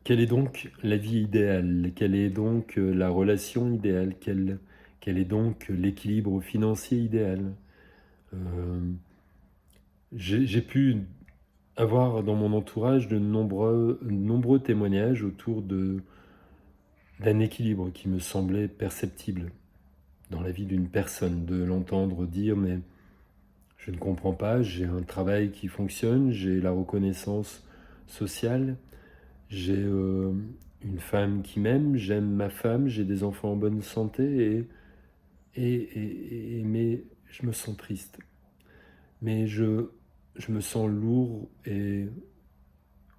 Quelle est donc la vie idéale? Quelle est donc la relation idéale? Quel est donc l'équilibre financier idéal? Hem, j'ai pu avoir dans mon entourage de nombreux témoignages autour d'un équilibre qui me semblait perceptible dans la vie d'une personne, de l'entendre dire: «Mais je ne comprends pas, j'ai un travail qui fonctionne, j'ai la reconnaissance sociale, j'ai, une femme qui m'aime, j'aime ma femme, j'ai des enfants en bonne santé mais je me sens triste. Mais je me sens lourd et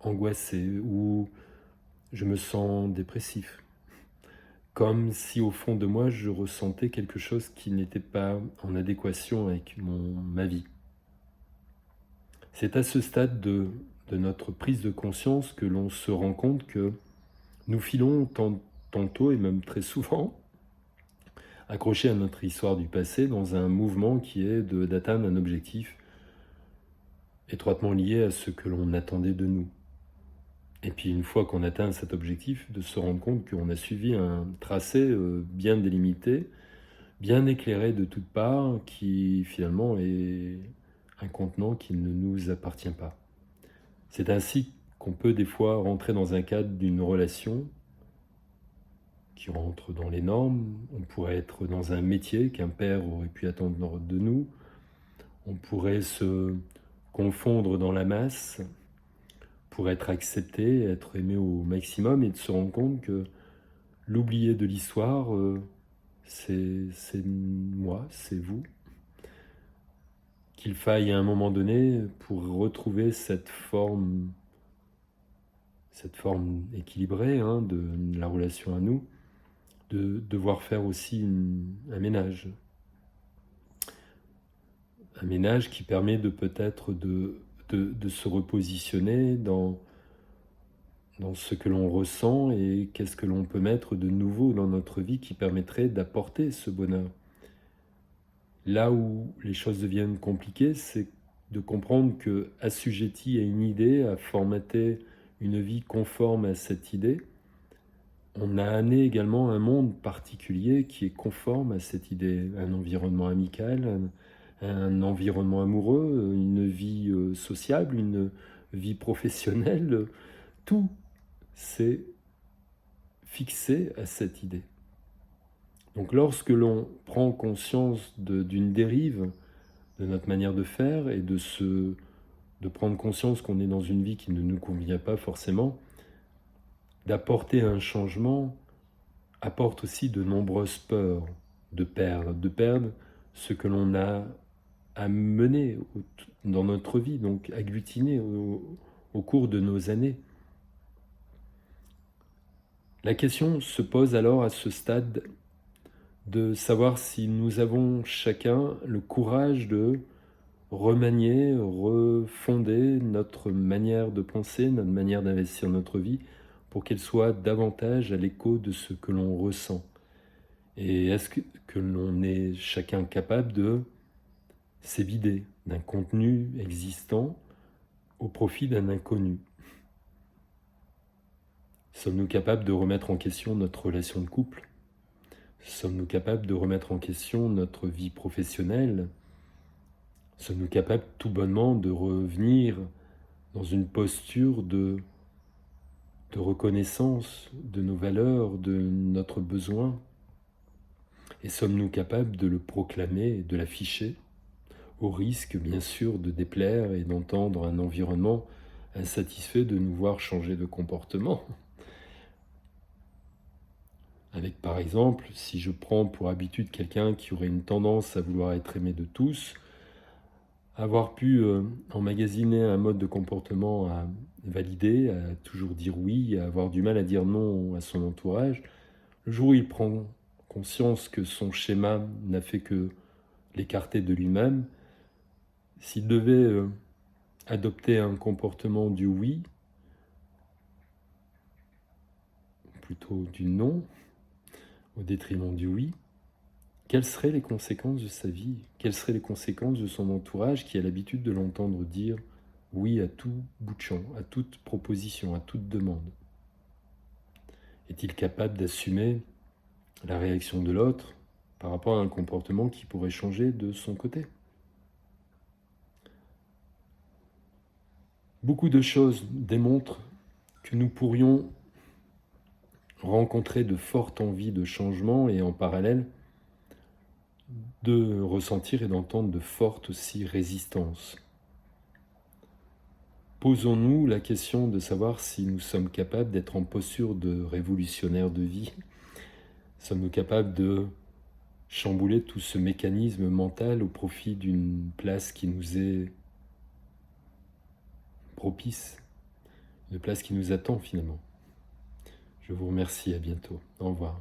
angoissé ou je me sens dépressif». Comme si au fond de moi, je ressentais quelque chose qui n'était pas en adéquation avec ma vie. C'est à ce stade de notre prise de conscience que l'on se rend compte que nous filons tantôt et même très souvent accrochés à notre histoire du passé dans un mouvement qui est d'atteindre un objectif étroitement lié à ce que l'on attendait de nous. Et puis une fois qu'on atteint cet objectif, de se rendre compte qu'on a suivi un tracé bien délimité, bien éclairé de toutes parts, qui finalement est un contenant qui ne nous appartient pas. C'est ainsi qu'on peut des fois rentrer dans un cadre d'une relation qui rentre dans les normes. On pourrait être dans un métier qu'un père aurait pu attendre de nous. On pourrait se confondre dans la masse pour être accepté, être aimé au maximum et de se rendre compte que l'oublié de l'histoire, c'est moi, c'est vous. Qu'il faille à un moment donné, pour retrouver cette forme équilibrée de la relation à nous, de devoir faire aussi un ménage. Un ménage qui permet de peut-être de se repositionner dans ce que l'on ressent et qu'est-ce que l'on peut mettre de nouveau dans notre vie qui permettrait d'apporter ce bonheur. Là où les choses deviennent compliquées, c'est de comprendre que, assujetti à une idée, à formater une vie conforme à cette idée, on a amené également un monde particulier qui est conforme à cette idée, un environnement amical, un environnement amoureux, une vie sociable, une vie professionnelle, tout s'est fixé à cette idée. Donc lorsque l'on prend conscience d'une dérive de notre manière de faire et de prendre conscience qu'on est dans une vie qui ne nous convient pas forcément, d'apporter un changement apporte aussi de nombreuses peurs de perdre ce que l'on a amené dans notre vie, donc agglutiné au cours de nos années. La question se pose alors à ce stade de savoir si nous avons chacun le courage de remanier, refonder notre manière de penser, notre manière d'investir notre vie pour qu'elle soit davantage à l'écho de ce que l'on ressent. Et est-ce que l'on est chacun capable de s'évider d'un contenu existant au profit d'un inconnu? Sommes-nous capables de remettre en question notre relation de couple? Sommes-nous capables de remettre en question notre vie professionnelle? Sommes-nous capables tout bonnement de revenir dans une posture de reconnaissance de nos valeurs, de notre besoin? Et sommes-nous capables de le proclamer et de l'afficher, au risque bien sûr de déplaire et d'entendre un environnement insatisfait de nous voir changer de comportement? Avec par exemple, si je prends pour habitude quelqu'un qui aurait une tendance à vouloir être aimé de tous, avoir pu emmagasiner un mode de comportement à valider, à toujours dire oui, à avoir du mal à dire non à son entourage, le jour où il prend conscience que son schéma n'a fait que l'écarter de lui-même, s'il devait adopter un comportement du oui, plutôt du non, au détriment du oui, quelles seraient les conséquences de sa vie? Quelles seraient les conséquences de son entourage qui a l'habitude de l'entendre dire oui à tout bout de champ, à toute proposition, à toute demande? Est-il capable d'assumer la réaction de l'autre par rapport à un comportement qui pourrait changer de son côté? Beaucoup de choses démontrent que nous pourrions rencontrer de fortes envies de changement et en parallèle de ressentir et d'entendre de fortes aussi résistances. Posons-nous la question de savoir si nous sommes capables d'être en posture de révolutionnaire de vie. Sommes-nous capables de chambouler tout ce mécanisme mental au profit d'une place qui nous est propice, une place qui nous attend finalement? Je vous remercie, à bientôt. Au revoir.